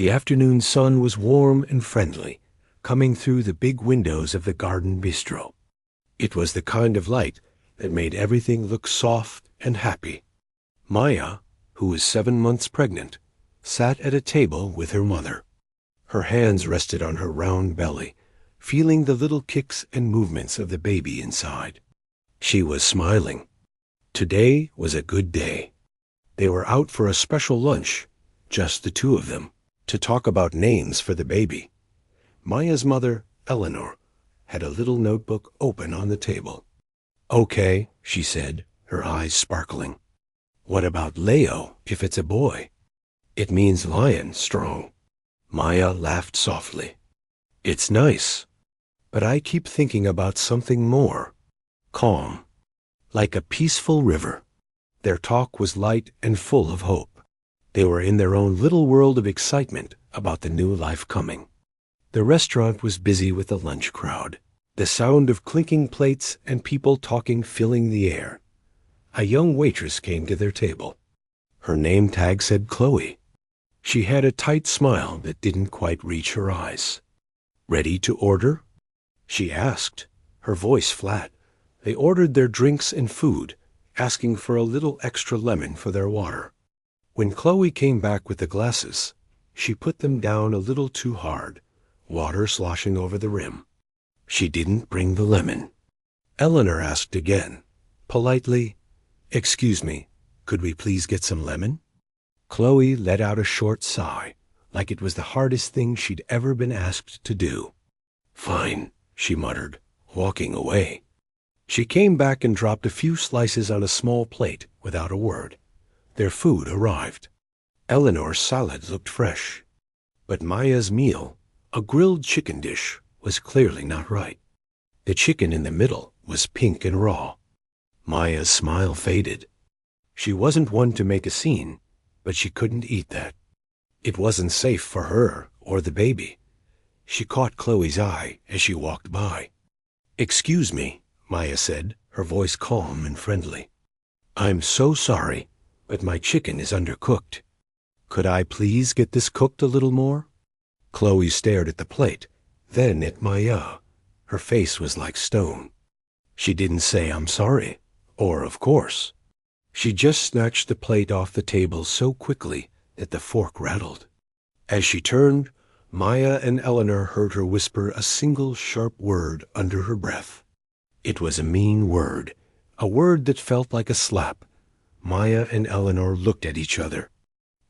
The afternoon sun was warm and friendly, coming through the big windows of the garden bistro. It was the kind of light that made everything look soft and happy. Maya, who was 7 months pregnant, sat at a table with her mother. Her hands rested on her round belly, feeling the little kicks and movements of the baby inside. She was smiling. Today was a good day. They were out for a special lunch, just the two of them, to talk about names for the baby. Maya's mother, Eleanor, had a little notebook open on the table. "Okay," she said, her eyes sparkling. "What about Leo, if it's a boy?" "It means lion, strong." Maya laughed softly. "It's nice, but I keep thinking about something more. Calm, like a peaceful river." Their talk was light and full of hope. They were in their own little world of excitement about the new life coming. The restaurant was busy with the lunch crowd, the sound of clinking plates and people talking filling the air. A young waitress came to their table. Her name tag said Chloe. She had a tight smile that didn't quite reach her eyes. "Ready to order?" she asked, her voice flat. They ordered their drinks and food, asking for a little extra lemon for their water. When Chloe came back with the glasses, she put them down a little too hard, water sloshing over the rim. She didn't bring the lemon. Eleanor asked again, politely, "Excuse me, could we please get some lemon?" Chloe let out a short sigh, like it was the hardest thing she'd ever been asked to do. "Fine," she muttered, walking away. She came back and dropped a few slices on a small plate without a word. Their food arrived. Eleanor's salad looked fresh, but Maya's meal, a grilled chicken dish, was clearly not right. The chicken in the middle was pink and raw. Maya's smile faded. She wasn't one to make a scene, but she couldn't eat that. It wasn't safe for her or the baby. She caught Chloe's eye as she walked by. "Excuse me," Maya said, her voice calm and friendly. "I'm so sorry, but my chicken is undercooked. Could I please get this cooked a little more?" Chloe stared at the plate, then at Maya. Her face was like stone. She didn't say "I'm sorry" or "of course." She just snatched the plate off the table so quickly that the fork rattled. As she turned, Maya and Eleanor heard her whisper a single sharp word under her breath. It was a mean word, a word that felt like a slap. Maya and Eleanor looked at each other.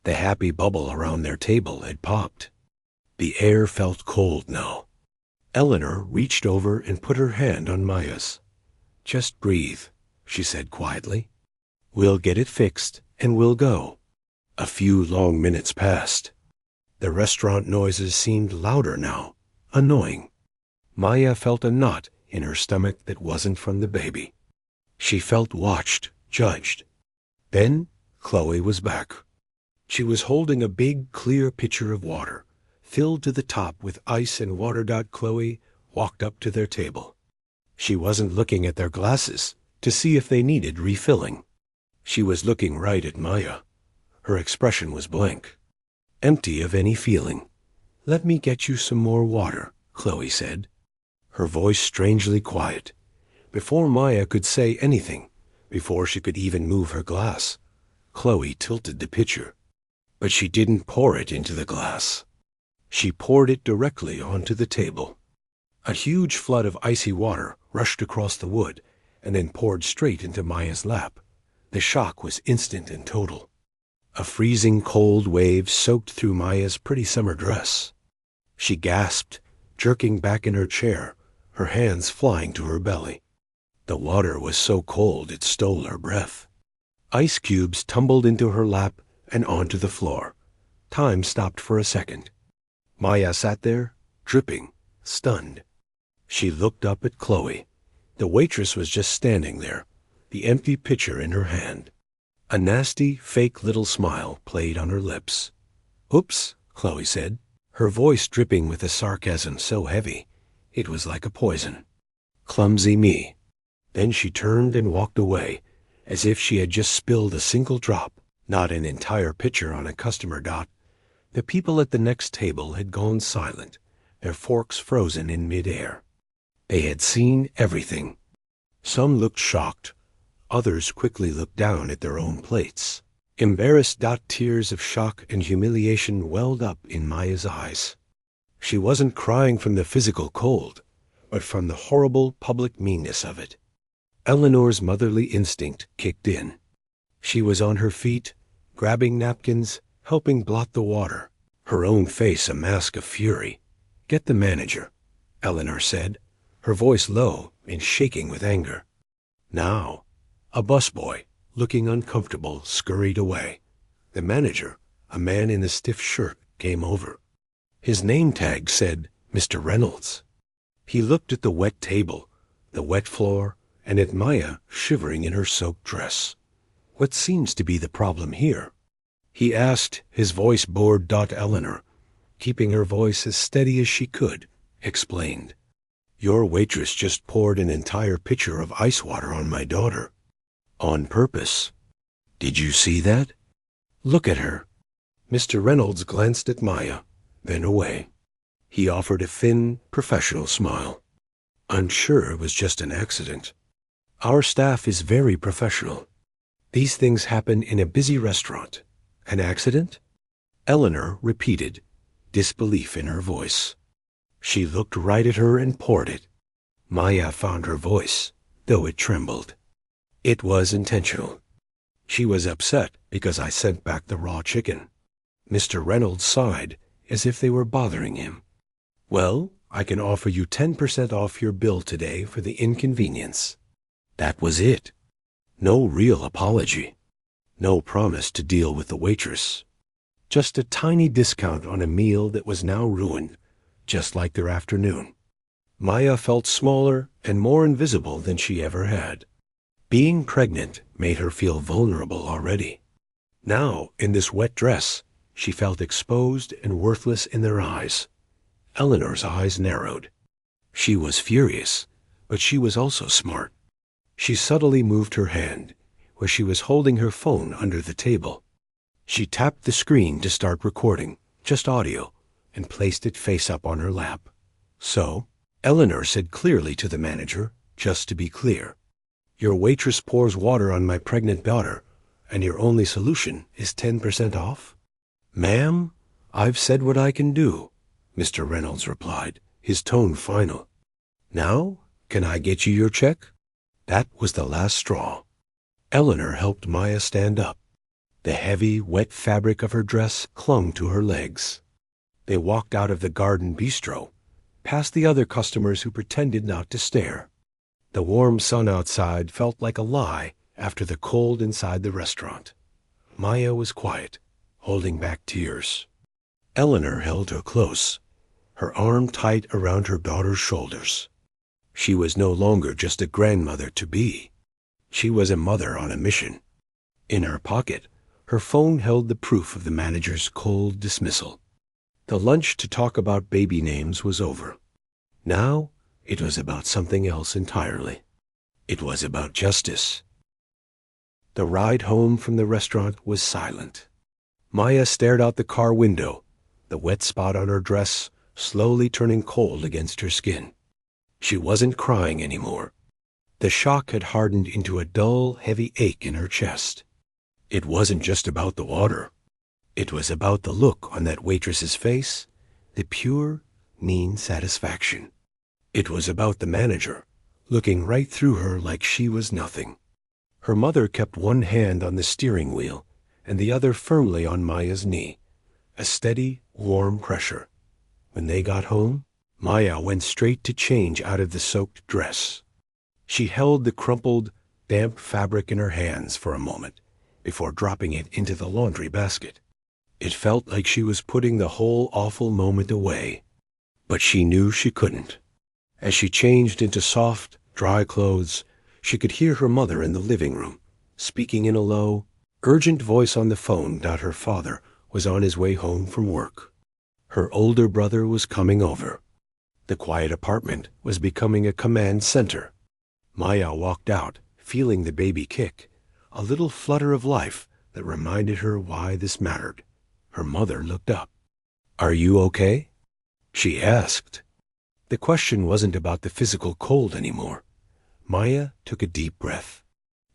The happy bubble around their table had popped. The air felt cold now. Eleanor reached over and put her hand on Maya's. "Just breathe," she said quietly. "We'll get it fixed, and we'll go." A few long minutes passed. The restaurant noises seemed louder now, annoying. Maya felt a knot in her stomach that wasn't from the baby. She felt watched, judged. Then Chloe was back. She was holding a big, clear pitcher of water, filled to the top with ice and water. Chloe walked up to their table. She wasn't looking at their glasses to see if they needed refilling. She was looking right at Maya. Her expression was blank, empty of any feeling. "Let me get you some more water," Chloe said, her voice strangely quiet. Before Maya could say anything, before she could even move her glass, Chloe tilted the pitcher. But she didn't pour it into the glass. She poured it directly onto the table. A huge flood of icy water rushed across the wood and then poured straight into Maya's lap. The shock was instant and total. A freezing cold wave soaked through Maya's pretty summer dress. She gasped, jerking back in her chair, her hands flying to her belly. The water was so cold it stole her breath. Ice cubes tumbled into her lap and onto the floor. Time stopped for a second. Maya sat there, dripping, stunned. She looked up at Chloe. The waitress was just standing there, the empty pitcher in her hand. A nasty, fake little smile played on her lips. "Oops," Chloe said, her voice dripping with a sarcasm so heavy it was like a poison. "Clumsy me." Then she turned and walked away, as if she had just spilled a single drop, not an entire pitcher on a customer. The people at the next table had gone silent, their forks frozen in midair. They had seen everything. Some looked shocked. Others quickly looked down at their own plates. Embarrassed, tears of shock and humiliation welled up in Maya's eyes. She wasn't crying from the physical cold, but from the horrible public meanness of it. Eleanor's motherly instinct kicked in. She was on her feet, grabbing napkins, helping blot the water, her own face a mask of fury. "Get the manager," Eleanor said, her voice low and shaking with anger. Now, a busboy, looking uncomfortable, scurried away. The manager, a man in a stiff shirt, came over. His name tag said Mr. Reynolds. He looked at the wet table, the wet floor, and at Maya shivering in her soaked dress. "What seems to be the problem here?" he asked, his voice bored. Eleanor, keeping her voice as steady as she could, explained. "Your waitress just poured an entire pitcher of ice water on my daughter. On purpose. Did you see that? Look at her." Mr. Reynolds glanced at Maya, then away. He offered a thin, professional smile. "I'm sure it was just an accident. Our staff is very professional. These things happen in a busy restaurant. An accident?" Eleanor repeated, disbelief in her voice. She looked right at her and poured it. Maya found her voice, though it trembled. "It was intentional. She was upset because I sent back the raw chicken." Mr. Reynolds sighed, as if they were bothering him. "Well, I can offer you 10% off your bill today for the inconvenience." That was it. No real apology. No promise to deal with the waitress. Just a tiny discount on a meal that was now ruined, just like their afternoon. Maya felt smaller and more invisible than she ever had. Being pregnant made her feel vulnerable already. Now, in this wet dress, she felt exposed and worthless in their eyes. Eleanor's eyes narrowed. She was furious, but she was also smart. She subtly moved her hand, where she was holding her phone under the table. She tapped the screen to start recording, just audio, and placed it face up on her lap. "So," Eleanor said clearly to the manager, "just to be clear, your waitress pours water on my pregnant daughter, and your only solution is 10% off?" "Ma'am, I've said what I can do," Mr. Reynolds replied, his tone final. "Now, can I get you your check?" That was the last straw. Eleanor helped Maya stand up. The heavy, wet fabric of her dress clung to her legs. They walked out of the garden bistro, past the other customers who pretended not to stare. The warm sun outside felt like a lie after the cold inside the restaurant. Maya was quiet, holding back tears. Eleanor held her close, her arm tight around her daughter's shoulders. She was no longer just a grandmother-to-be. She was a mother on a mission. In her pocket, her phone held the proof of the manager's cold dismissal. The lunch to talk about baby names was over. Now, it was about something else entirely. It was about justice. The ride home from the restaurant was silent. Maya stared out the car window, the wet spot on her dress slowly turning cold against her skin. She wasn't crying anymore. The shock had hardened into a dull, heavy ache in her chest. It wasn't just about the water. It was about the look on that waitress's face, the pure, mean satisfaction. It was about the manager, looking right through her like she was nothing. Her mother kept one hand on the steering wheel and the other firmly on Maya's knee, a steady, warm pressure. When they got home, Maya went straight to change out of the soaked dress. She held the crumpled, damp fabric in her hands for a moment before dropping it into the laundry basket. It felt like she was putting the whole awful moment away, but she knew she couldn't. As she changed into soft, dry clothes, she could hear her mother in the living room, speaking in a low, urgent voice on the phone. Her father was on his way home from work. Her older brother was coming over. The quiet apartment was becoming a command center. Maya walked out, feeling the baby kick, a little flutter of life that reminded her why this mattered. Her mother looked up. "Are you okay?" she asked. The question wasn't about the physical cold anymore. Maya took a deep breath.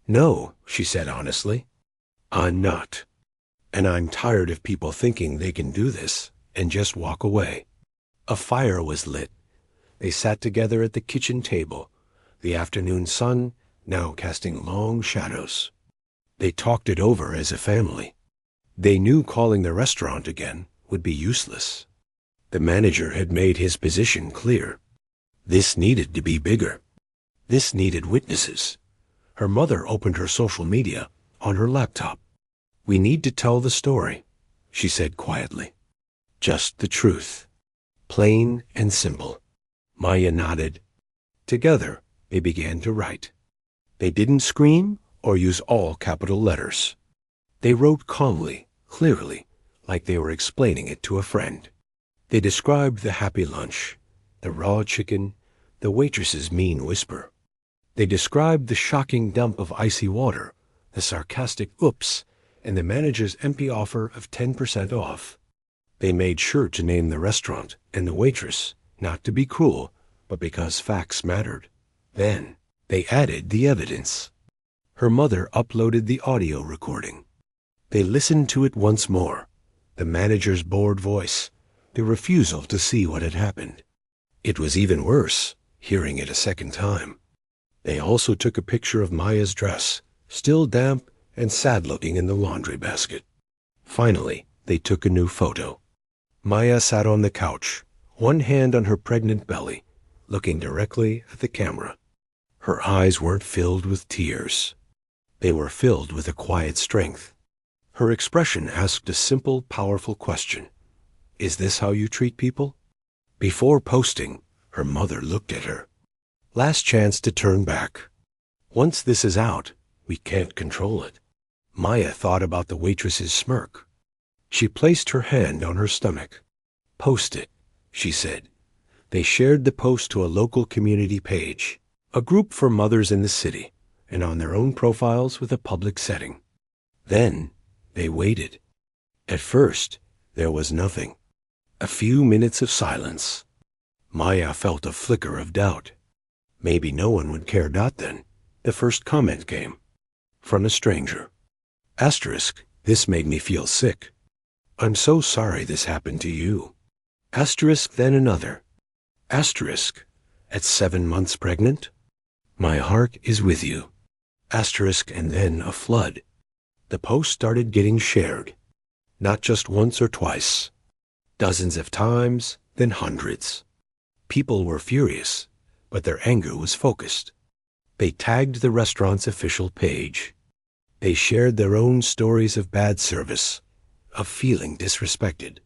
"No," she said honestly. "I'm not. And I'm tired of people thinking they can do this and just walk away." A fire was lit. They sat together at the kitchen table, the afternoon sun now casting long shadows. They talked it over as a family. They knew calling the restaurant again would be useless. The manager had made his position clear. This needed to be bigger. This needed witnesses. Her mother opened her social media on her laptop. "We need to tell the story," she said quietly. "Just the truth. Plain and simple." Maya nodded. Together, they began to write. They didn't scream or use all capital letters. They wrote calmly, clearly, like they were explaining it to a friend. They described the happy lunch, the raw chicken, the waitress's mean whisper. They described the shocking dump of icy water, the sarcastic oops, and the manager's empty offer of 10% off. They made sure to name the restaurant and the waitress, not to be cruel, but because facts mattered. Then, they added the evidence. Her mother uploaded the audio recording. They listened to it once more, the manager's bored voice, the refusal to see what had happened. It was even worse, hearing it a second time. They also took a picture of Maya's dress, still damp and sad-looking in the laundry basket. Finally, they took a new photo. Maya sat on the couch, one hand on her pregnant belly, looking directly at the camera. Her eyes weren't filled with tears. They were filled with a quiet strength. Her expression asked a simple, powerful question. Is this how you treat people? Before posting, her mother looked at her. Last chance to turn back. Once this is out, we can't control it. Maya thought about the waitress's smirk. She placed her hand on her stomach. Post it, she said. They shared the post to a local community page, a group for mothers in the city, and on their own profiles with a public setting. Then they waited. At first, there was nothing. A few minutes of silence. Maya felt a flicker of doubt. Maybe no one would care. Then, the first comment came. From a stranger. Asterisk, this made me feel sick. I'm so sorry this happened to you. Asterisk, then another. Asterisk, at 7 months pregnant? My heart is with you. Asterisk, and then a flood. The post started getting shared. Not just once or twice. Dozens of times, then hundreds. People were furious, but their anger was focused. They tagged the restaurant's official page. They shared their own stories of bad service, of feeling disrespected.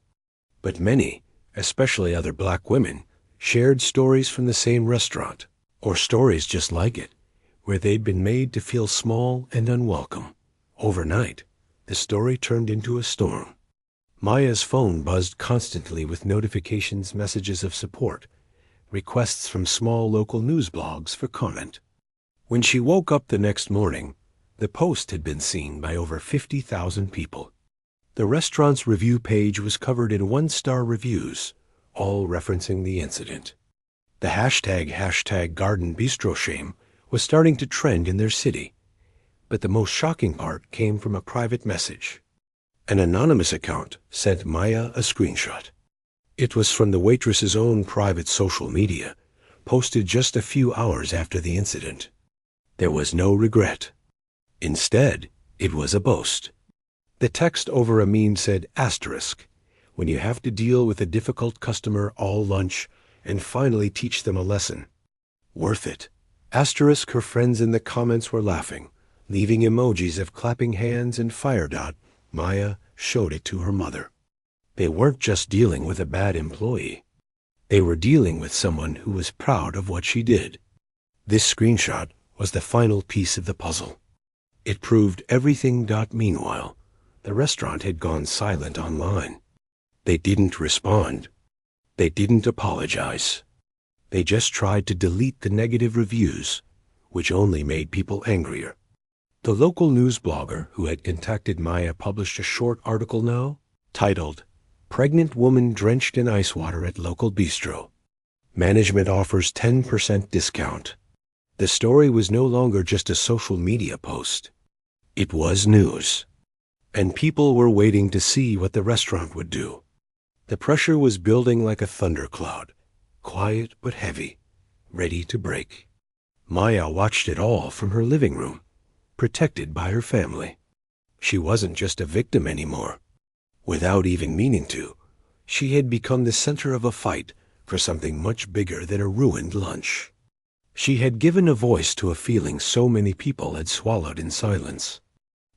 But many, especially other black women, shared stories from the same restaurant, or stories just like it, where they'd been made to feel small and unwelcome. Overnight, the story turned into a storm. Maya's phone buzzed constantly with notifications, messages of support, requests from small local news blogs for comment. When she woke up the next morning, the post had been seen by over 50,000 people. The restaurant's review page was covered in one-star reviews, all referencing the incident. The hashtag Garden Bistro Shame was starting to trend in their city. But the most shocking part came from a private message. An anonymous account sent Maya a screenshot. It was from the waitress's own private social media, posted just a few hours after the incident. There was no regret. Instead, it was a boast. The text over a meme said, asterisk, when you have to deal with a difficult customer all lunch and finally teach them a lesson. Worth it. Asterisk, her friends in the comments were laughing, leaving emojis of clapping hands and fire dot. Maya showed it to her mother. They weren't just dealing with a bad employee. They were dealing with someone who was proud of what she did. This screenshot was the final piece of the puzzle. It proved everything. Meanwhile, the restaurant had gone silent online. They didn't respond. They didn't apologize. They just tried to delete the negative reviews, which only made people angrier. The local news blogger who had contacted Maya published a short article now, titled, Pregnant woman drenched in ice water at local bistro. Management offers 10% discount. The story was no longer just a social media post. It was news. And people were waiting to see what the restaurant would do. The pressure was building like a thundercloud, quiet but heavy, ready to break. Maya watched it all from her living room, protected by her family. She wasn't just a victim anymore. Without even meaning to, she had become the center of a fight for something much bigger than a ruined lunch. She had given a voice to a feeling so many people had swallowed in silence.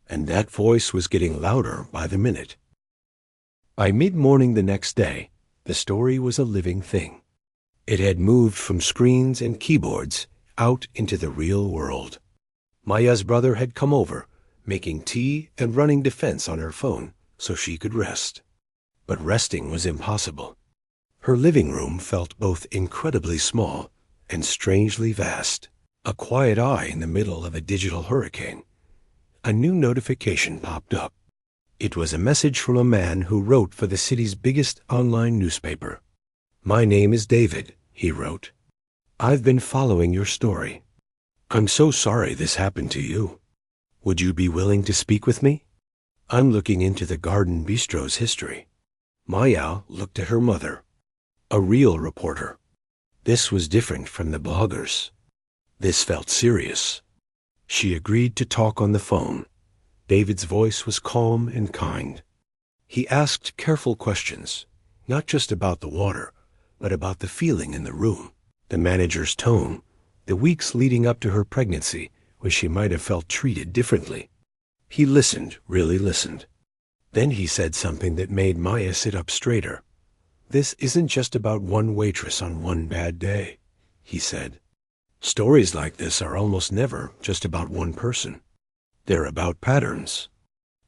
And that voice was getting louder by the minute. By mid-morning the next day, the story was a living thing. It had moved from screens and keyboards out into the real world. Maya's brother had come over, making tea and running defense on her phone so she could rest. But resting was impossible. Her living room felt both incredibly small and strangely vast, a quiet eye in the middle of a digital hurricane. A new notification popped up. It was a message from a man who wrote for the city's biggest online newspaper. "My name is David," he wrote. "I've been following your story. I'm so sorry this happened to you. Would you be willing to speak with me? I'm looking into the Garden Bistro's history." Maya looked at her mother, a real reporter. This was different from the bloggers. This felt serious. She agreed to talk on the phone. David's voice was calm and kind. He asked careful questions, not just about the water, but about the feeling in the room, the manager's tone, the weeks leading up to her pregnancy when she might have felt treated differently. He listened, really listened. Then he said something that made Maya sit up straighter. "This isn't just about one waitress on one bad day," he said. "Stories like this are almost never just about one person. They're about patterns.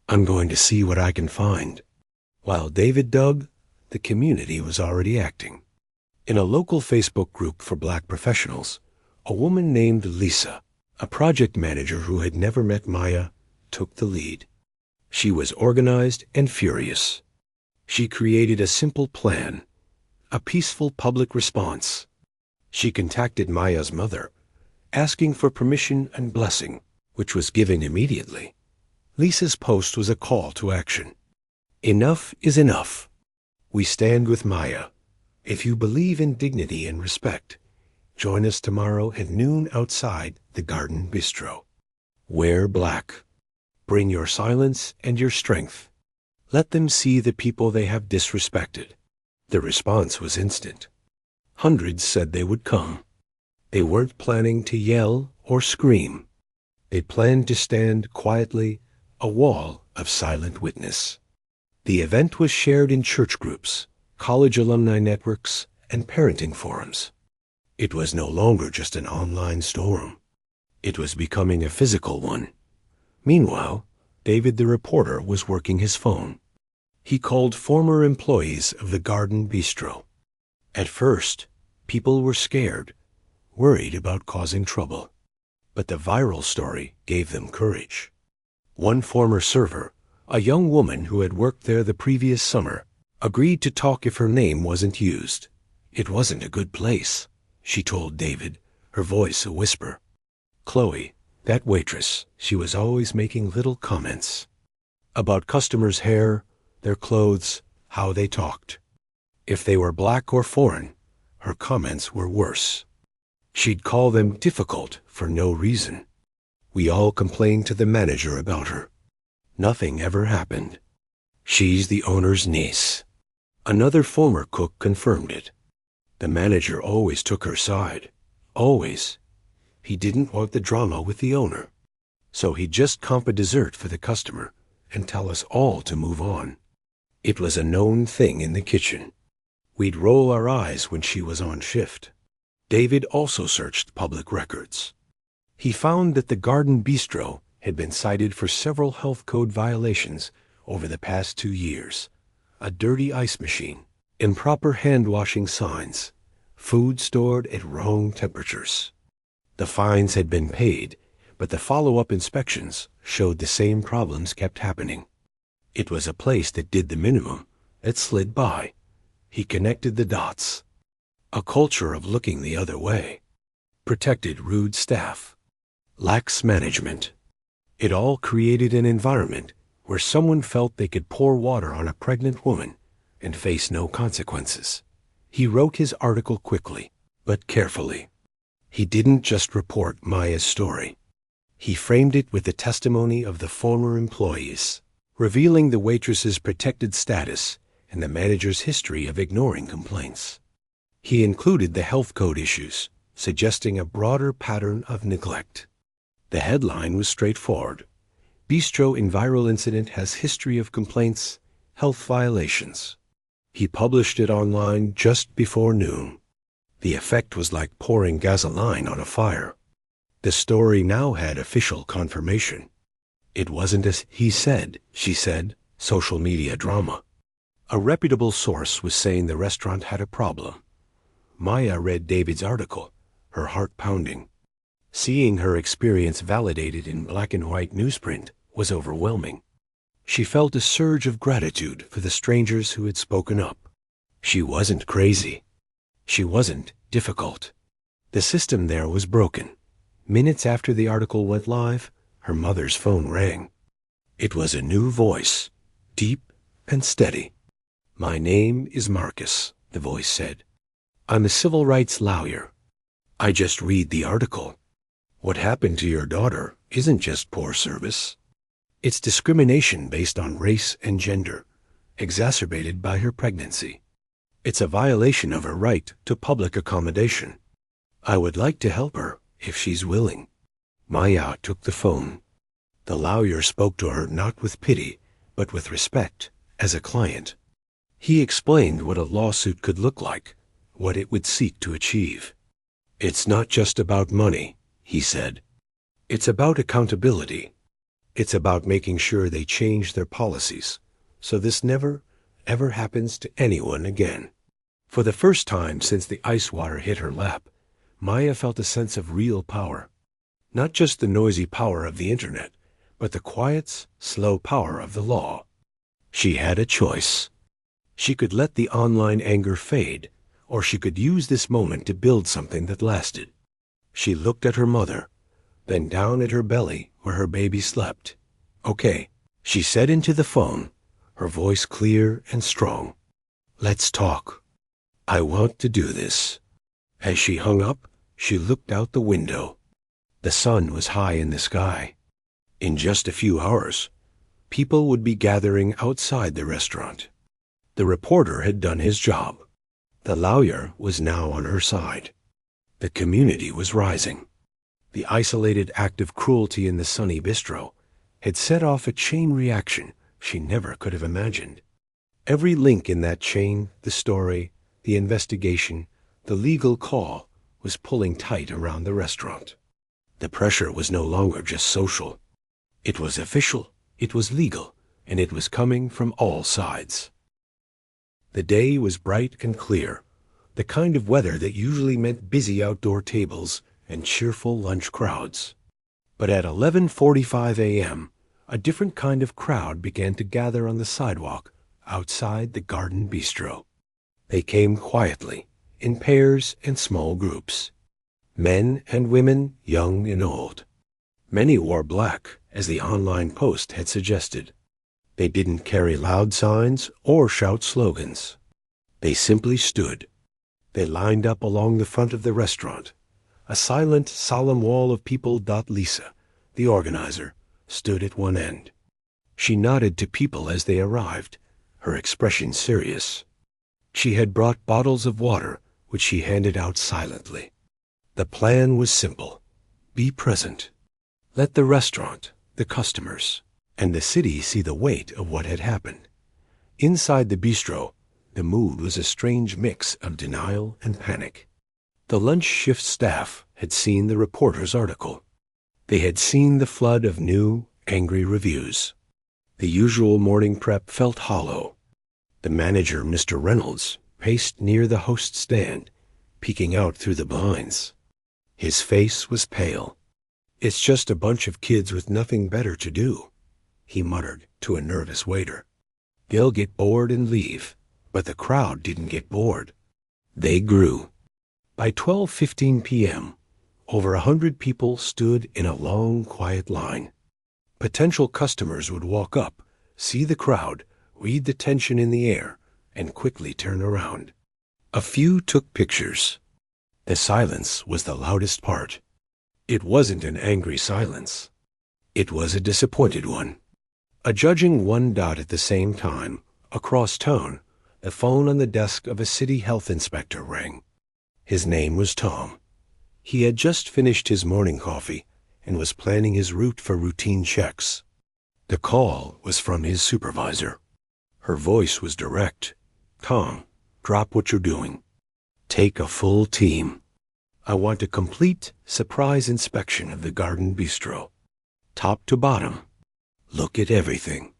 I'm going to see what I can find." While David dug, the community was already acting. In a local Facebook group for Black professionals, a woman named Lisa, a project manager who had never met Maya, took the lead. She was organized and furious. She created a simple plan, a peaceful public response. She contacted Maya's mother, asking for permission and blessing, which was given immediately. Lisa's post was a call to action. "Enough is enough. We stand with Maya. If you believe in dignity and respect, join us tomorrow at noon outside the Garden Bistro. Wear black. Bring your silence and your strength. Let them see the people they have disrespected." The response was instant. Hundreds said they would come. They weren't planning to yell or scream. They planned to stand quietly, a wall of silent witness. The event was shared in church groups, college alumni networks, and parenting forums. It was no longer just an online storm. It was becoming a physical one. Meanwhile, David the reporter was working his phone. He called former employees of the Garden Bistro. At first, people were scared, worried about causing trouble. But the viral story gave them courage. One former server, a young woman who had worked there the previous summer, agreed to talk if her name wasn't used. "It wasn't a good place," she told David, her voice a whisper. Chloe, that waitress, she was always making little comments about customers' hair, their clothes, how they talked. If they were black or foreign, her comments were worse. She'd call them difficult for no reason. We all complained to the manager about her. Nothing ever happened. "She's the owner's niece." Another former cook confirmed it. The manager always took her side. Always. He didn't want the drama with the owner. So he'd just comp a dessert for the customer and tell us all to move on. It was a known thing in the kitchen. We'd roll our eyes when she was on shift. David also searched public records. He found that the Garden Bistro had been cited for several health code violations over the past 2 years. A dirty ice machine, improper hand-washing signs, food stored at wrong temperatures. The fines had been paid, but the follow-up inspections showed the same problems kept happening. It was a place that did the minimum It slid by. He connected the dots. A culture of looking the other way. Protected rude staff. Lax management. It all created an environment where someone felt they could pour water on a pregnant woman and face no consequences. He wrote his article quickly, but carefully. He didn't just report Maya's story. He framed it with the testimony of the former employees, revealing the waitress's protected status and the manager's history of ignoring complaints. He included the health code issues, suggesting a broader pattern of neglect. The headline was straightforward. Bistro in viral incident has history of complaints, health violations. He published it online just before noon. The effect was like pouring gasoline on a fire. The story now had official confirmation. It wasn't a he said, she said, social media drama. A reputable source was saying the restaurant had a problem. Maya read David's article, her heart pounding. Seeing her experience validated in black and white newsprint was overwhelming. She felt a surge of gratitude for the strangers who had spoken up. She wasn't crazy. She wasn't difficult. The system there was broken. Minutes after the article went live, her mother's phone rang. It was a new voice, deep and steady. "My name is Marcus," the voice said. "I'm a civil rights lawyer. I just read the article. What happened to your daughter isn't just poor service. It's discrimination based on race and gender, exacerbated by her pregnancy. It's a violation of her right to public accommodation. I would like to help her if she's willing." Maya took the phone. The lawyer spoke to her not with pity, but with respect, as a client. He explained what a lawsuit could look like, what it would seek to achieve. "It's not just about money," he said. "It's about accountability. It's about making sure they change their policies, so this never, ever happens to anyone again." For the first time since the ice water hit her lap, Maya felt a sense of real power. Not just the noisy power of the internet, but the quiet, slow power of the law. She had a choice. She could let the online anger fade, or she could use this moment to build something that lasted. She looked at her mother, then down at her belly where her baby slept. "Okay," she said into the phone, her voice clear and strong. "Let's talk. I want to do this." As she hung up, she looked out the window. The sun was high in the sky. In just a few hours, people would be gathering outside the restaurant. The reporter had done his job. The lawyer was now on her side. The community was rising. The isolated act of cruelty in the sunny bistro had set off a chain reaction she never could have imagined. Every link in that chain, the story, the investigation, the legal call, was pulling tight around the restaurant. The pressure was no longer just social. It was official, it was legal, and it was coming from all sides. The day was bright and clear, the kind of weather that usually meant busy outdoor tables and cheerful lunch crowds. But at 11:45 a.m., a different kind of crowd began to gather on the sidewalk outside the Garden Bistro. They came quietly, in pairs and small groups. Men and women, young and old. Many wore black, as the online post had suggested. They didn't carry loud signs or shout slogans. They simply stood. They lined up along the front of the restaurant. A silent, solemn wall of people. Lisa, the organizer, stood at one end. She nodded to people as they arrived, her expression serious. She had brought bottles of water, which she handed out silently. The plan was simple. Be present. Let the restaurant, the customers, and the city see the weight of what had happened. Inside the bistro, the mood was a strange mix of denial and panic. The lunch shift staff had seen the reporter's article. They had seen the flood of new, angry reviews. The usual morning prep felt hollow. The manager, Mr. Reynolds, paced near the host stand, peeking out through the blinds. His face was pale. "It's just a bunch of kids with nothing better to do," he muttered to a nervous waiter. They'll get bored and leave. But the crowd didn't get bored. They grew. By 12:15 p.m., over 100 people stood in a long, quiet line. Potential customers would walk up, see the crowd, read the tension in the air, and quickly turn around. A few took pictures. The silence was the loudest part. It wasn't an angry silence. It was a disappointed one. Adjudging one dot at the same time, across town, the phone on the desk of a city health inspector rang. His name was Tom. He had just finished his morning coffee and was planning his route for routine checks. The call was from his supervisor. Her voice was direct. "Tom, drop what you're doing. Take a full team. I want a complete surprise inspection of the Garden Bistro. Top to bottom. Look at everything.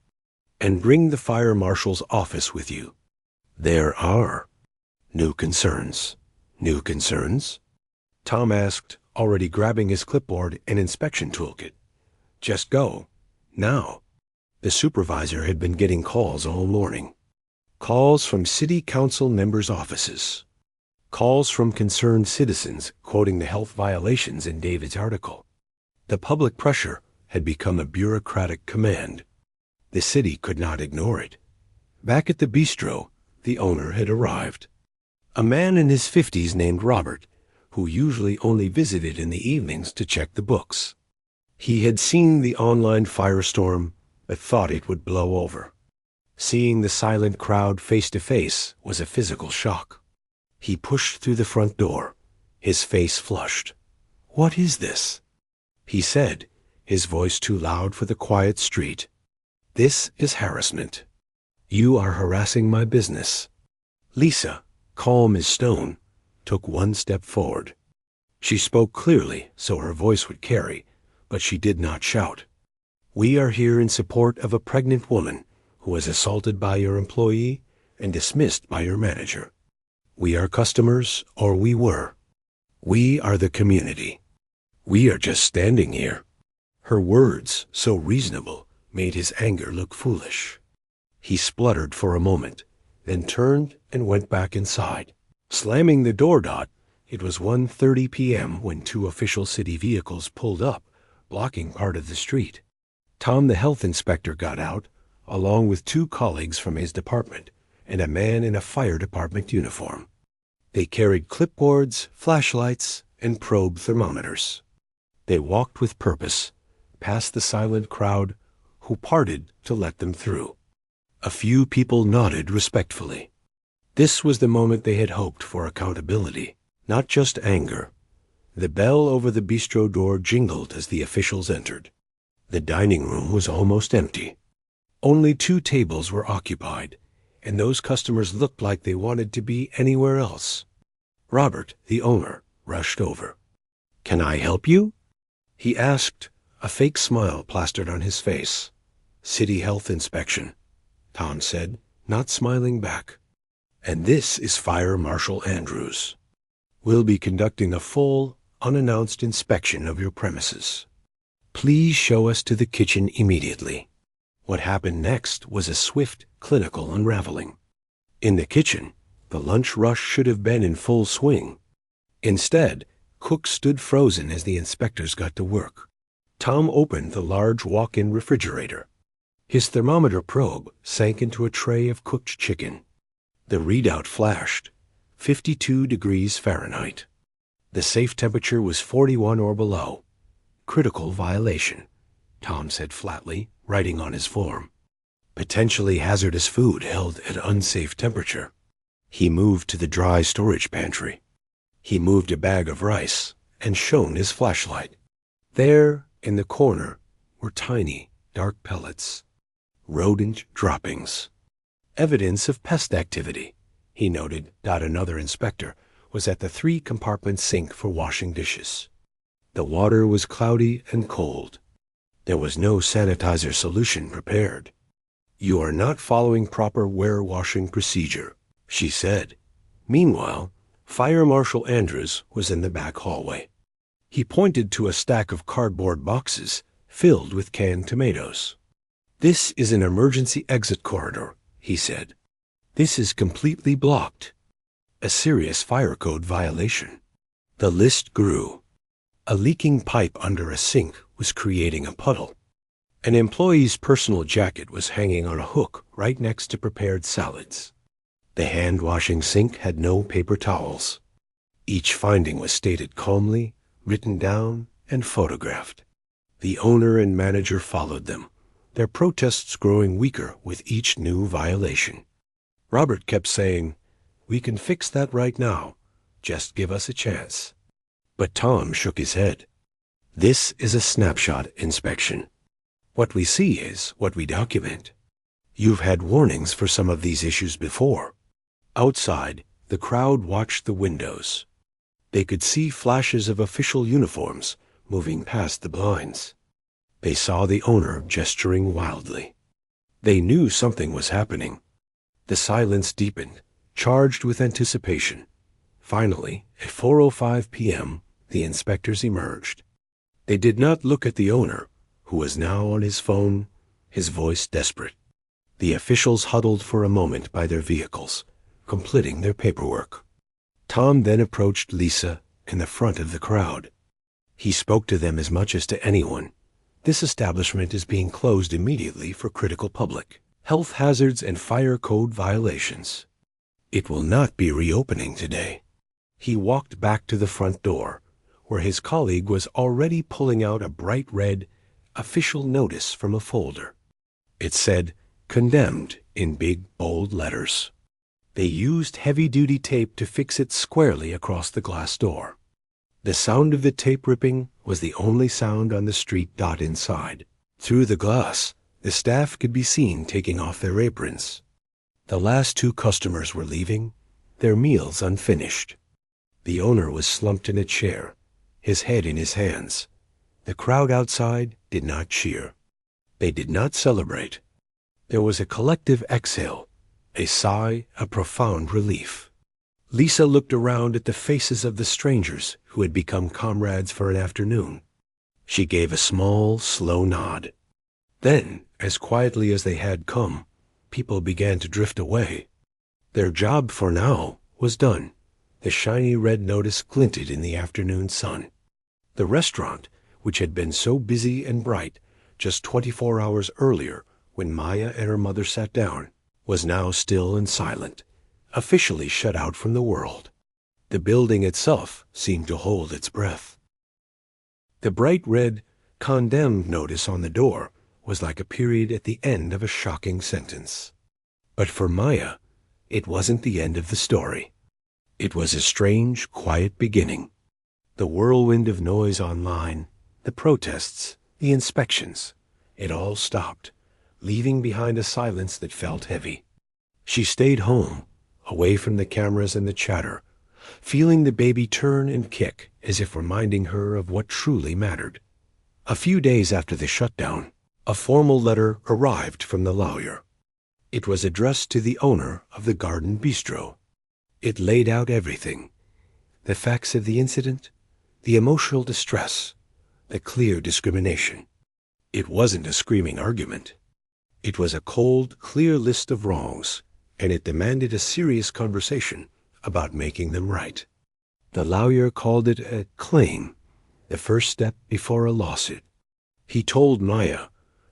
And bring the fire marshal's office with you. There are new concerns." "New concerns?" Tom asked, already grabbing his clipboard and inspection toolkit. "Just go. Now." The supervisor had been getting calls all morning. Calls from city council members' offices. Calls from concerned citizens quoting the health violations in David's article. The public pressure had become a bureaucratic command. The city could not ignore it. Back at the bistro, the owner had arrived. A man in his 50s named Robert, who usually only visited in the evenings to check the books. He had seen the online firestorm, but thought it would blow over. Seeing the silent crowd face to face was a physical shock. He pushed through the front door, his face flushed. "What is this?" he said, his voice too loud for the quiet street. "This is harassment. You are harassing my business." Lisa, calm as stone, took one step forward. She spoke clearly so her voice would carry, but she did not shout. "We are here in support of a pregnant woman who was assaulted by your employee and dismissed by your manager. We are customers, or we were. We are the community. We are just standing here." Her words, so reasonable, made his anger look foolish. He spluttered for a moment, then turned and went back inside. Slamming the door. It was 1:30 p.m. when two official city vehicles pulled up, blocking part of the street. Tom, the health inspector, got out, along with two colleagues from his department and a man in a fire department uniform. They carried clipboards, flashlights, and probe thermometers. They walked with purpose, past the silent crowd, who parted to let them through. A few people nodded respectfully. This was the moment they had hoped for: accountability, not just anger. The bell over the bistro door jingled as the officials entered. The dining room was almost empty. Only 2 tables were occupied, and those customers looked like they wanted to be anywhere else. Robert, the owner, rushed over. "Can I help you?" he asked, a fake smile plastered on his face. "City health inspection," Tom said, not smiling back. "And this is Fire Marshal Andrews. We'll be conducting a full, unannounced inspection of your premises. Please show us to the kitchen immediately." What happened next was a swift, clinical unraveling. In the kitchen, the lunch rush should have been in full swing. Instead, cooks stood frozen as the inspectors got to work. Tom opened the large walk-in refrigerator. His thermometer probe sank into a tray of cooked chicken. The readout flashed, 52 degrees Fahrenheit. The safe temperature was 41 or below. "Critical violation," Tom said flatly, writing on his form. "Potentially hazardous food held at unsafe temperature." He moved to the dry storage pantry. He moved a bag of rice and shone his flashlight. There, in the corner, were tiny, dark pellets. Rodent droppings. Evidence of pest activity, he noted. Another inspector was at the 3-compartment sink for washing dishes. The water was cloudy and cold. There was no sanitizer solution prepared. "You are not following proper warewashing procedure," she said. Meanwhile, Fire Marshal Andrews was in the back hallway. He pointed to a stack of cardboard boxes filled with canned tomatoes. "This is an emergency exit corridor," he said. "This is completely blocked. A serious fire code violation." The list grew. A leaking pipe under a sink was creating a puddle. An employee's personal jacket was hanging on a hook right next to prepared salads. The hand-washing sink had no paper towels. Each finding was stated calmly, written down, and photographed. The owner and manager followed them, their protests growing weaker with each new violation. Robert kept saying, "We can fix that right now. Just give us a chance." But Tom shook his head. "This is a snapshot inspection. What we see is what we document. You've had warnings for some of these issues before." Outside, the crowd watched the windows. They could see flashes of official uniforms moving past the blinds. They saw the owner gesturing wildly. They knew something was happening. The silence deepened, charged with anticipation. Finally, at 4:05 p.m., the inspectors emerged. They did not look at the owner, who was now on his phone, his voice desperate. The officials huddled for a moment by their vehicles, completing their paperwork. Tom then approached Lisa in the front of the crowd. He spoke to them as much as to anyone. "This establishment is being closed immediately for critical public health hazards and fire code violations. It will not be reopening today." He walked back to the front door, where his colleague was already pulling out a bright red official notice from a folder. It said, "Condemned," in big, bold letters. They used heavy-duty tape to fix it squarely across the glass door. The sound of the tape ripping was the only sound on the street dot inside. Through the glass, the staff could be seen taking off their aprons. The last 2 customers were leaving, their meals unfinished. The owner was slumped in a chair, his head in his hands. The crowd outside did not cheer. They did not celebrate. There was a collective exhale, a sigh, a profound relief. Lisa looked around at the faces of the strangers who had become comrades for an afternoon. She gave a small, slow nod. Then, as quietly as they had come, people began to drift away. Their job for now was done. The shiny red notice glinted in the afternoon sun. The restaurant, which had been so busy and bright just 24 hours earlier when Maya and her mother sat down, was now still and silent, officially shut out from the world. The building itself seemed to hold its breath. The bright red "Condemned" notice on the door was like a period at the end of a shocking sentence. But for Maya, it wasn't the end of the story. It was a strange, quiet beginning. The whirlwind of noise online, the protests, the inspections, it all stopped, leaving behind a silence that felt heavy. She stayed home, away from the cameras and the chatter, feeling the baby turn and kick as if reminding her of what truly mattered. A few days after the shutdown, a formal letter arrived from the lawyer. It was addressed to the owner of the Garden Bistro. It laid out everything: the facts of the incident, the emotional distress, the clear discrimination. It wasn't a screaming argument. It was a cold, clear list of wrongs, and it demanded a serious conversation about making them right. The lawyer called it a claim, the first step before a lawsuit. He told Maya,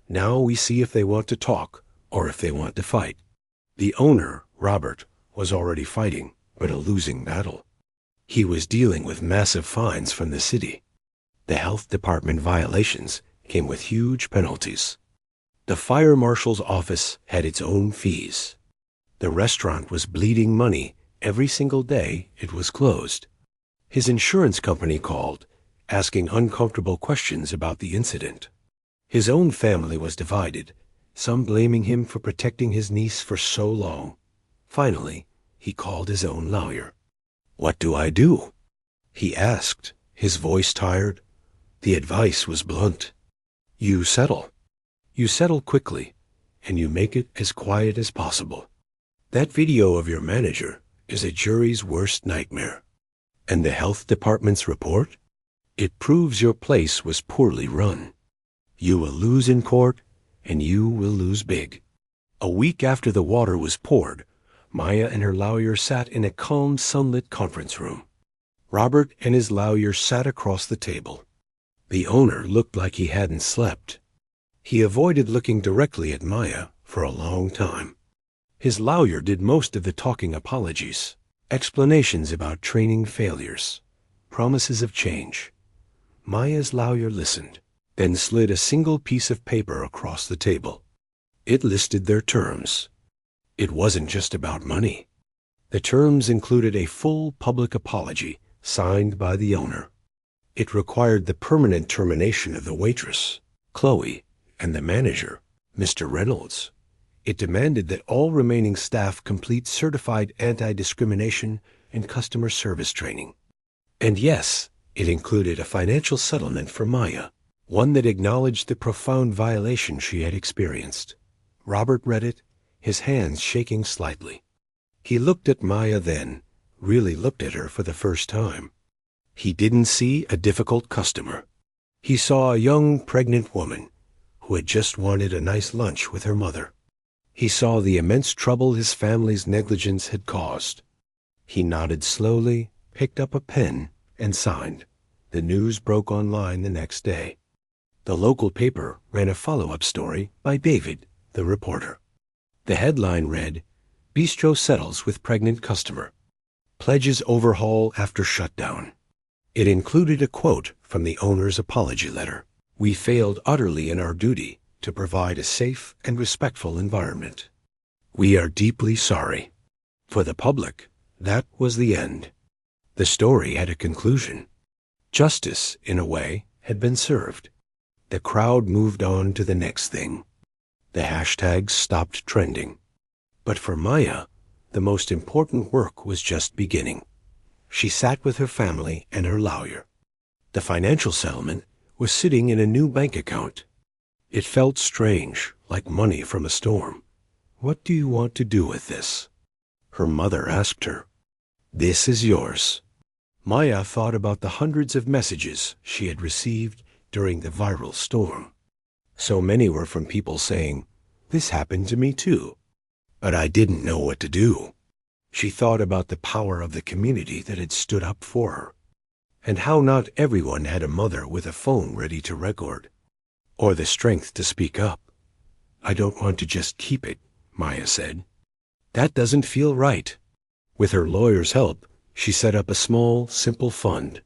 "Now we see if they want to talk or if they want to fight." The owner, Robert, was already fighting, but a losing battle. He was dealing with massive fines from the city. The health department violations came with huge penalties. The fire marshal's office had its own fees. The restaurant was bleeding money every single day it was closed. His insurance company called, asking uncomfortable questions about the incident. His own family was divided, some blaming him for protecting his niece for so long. Finally, he called his own lawyer. "What do I do?" he asked, his voice tired. The advice was blunt. "You settle. You settle quickly, and you make it as quiet as possible. That video of your manager is a jury's worst nightmare. And the health department's report? It proves your place was poorly run. You will lose in court, and you will lose big. A week after the water was poured, Maya and her lawyer sat in a calm, sunlit conference room. Robert and his lawyer sat across the table. The owner looked like he hadn't slept. He avoided looking directly at Maya for a long time. His lawyer did most of the talking: apologies, explanations about training failures, promises of change. Maya's lawyer listened, then slid a single piece of paper across the table. It listed their terms. It wasn't just about money. The terms included a full public apology signed by the owner. It required the permanent termination of the waitress, Chloe, and the manager, Mr. Reynolds. It demanded that all remaining staff complete certified anti-discrimination and customer service training. And yes, it included a financial settlement for Maya, one that acknowledged the profound violation she had experienced. Robert read it, his hands shaking slightly. He looked at Maya then, really looked at her for the first time. He didn't see a difficult customer. He saw a young, pregnant woman who had just wanted a nice lunch with her mother. He saw the immense trouble his family's negligence had caused. He nodded slowly, picked up a pen, and signed. The news broke online the next day. The local paper ran a follow-up story by David, the reporter. The headline read, "Bistro settles with pregnant customer. Pledges overhaul after shutdown." It included a quote from the owner's apology letter. "We failed utterly in our duty to provide a safe and respectful environment. We are deeply sorry." For the public, that was the end. The story had a conclusion. Justice, in a way, had been served. The crowd moved on to the next thing. The hashtags stopped trending. But for Maya, the most important work was just beginning. She sat with her family and her lawyer. The financial settlement was sitting in a new bank account. It felt strange, like money from a storm. "What do you want to do with this?" her mother asked her. "This is yours." Maya thought about the hundreds of messages she had received during the viral storm. So many were from people saying, "This happened to me too, but I didn't know what to do." She thought about the power of the community that had stood up for her, and how not everyone had a mother with a phone ready to record, or the strength to speak up. "I don't want to just keep it," Maya said. "That doesn't feel right." With her lawyer's help, she set up a small, simple fund.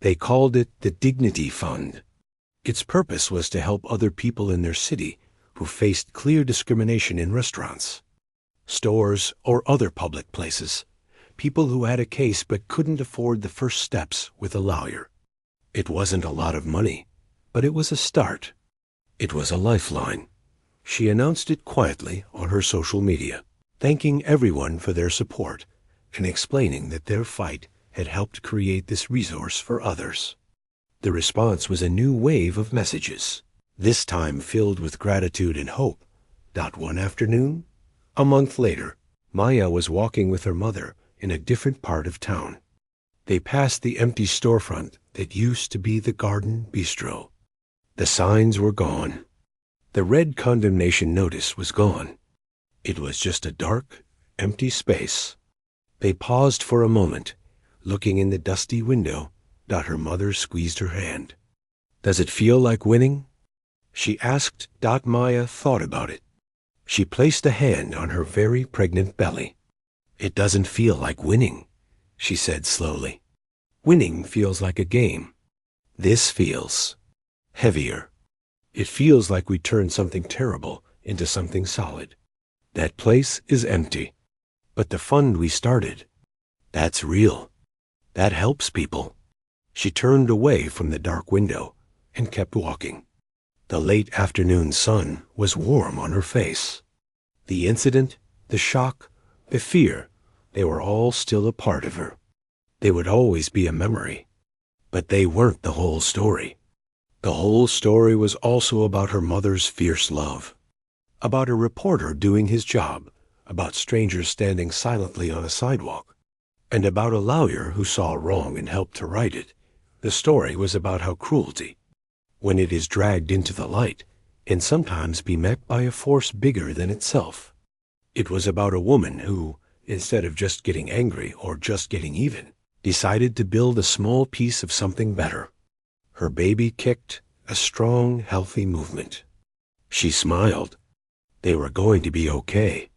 They called it the Dignity Fund. Its purpose was to help other people in their city who faced clear discrimination in restaurants, stores, or other public places, people who had a case but couldn't afford the first steps with a lawyer. It wasn't a lot of money, but it was a start. It was a lifeline. She announced it quietly on her social media, thanking everyone for their support and explaining that their fight had helped create this resource for others. The response was a new wave of messages, this time filled with gratitude and hope. One afternoon, a month later, Maya was walking with her mother in a different part of town. They passed the empty storefront that used to be the Garden Bistro. The signs were gone. The red condemnation notice was gone. It was just a dark, empty space. They paused for a moment, looking in the dusty window. Her mother squeezed her hand. "Does it feel like winning?" she asked. Maya thought about it. She placed a hand on her very pregnant belly. "It doesn't feel like winning," she said slowly. "Winning feels like a game. This feels heavier. It feels like we turned something terrible into something solid. That place is empty. But the fund we started, that's real. That helps people." She turned away from the dark window and kept walking. The late afternoon sun was warm on her face. The incident, the shock, the fear, they were all still a part of her. They would always be a memory. But they weren't the whole story. The whole story was also about her mother's fierce love, about a reporter doing his job, about strangers standing silently on a sidewalk, and about a lawyer who saw wrong and helped to right it. The story was about how cruelty, when it is dragged into the light, and sometimes be met by a force bigger than itself. It was about a woman who, instead of just getting angry or just getting even, decided to build a small piece of something better. Her baby kicked, a strong, healthy movement. She smiled. They were going to be okay.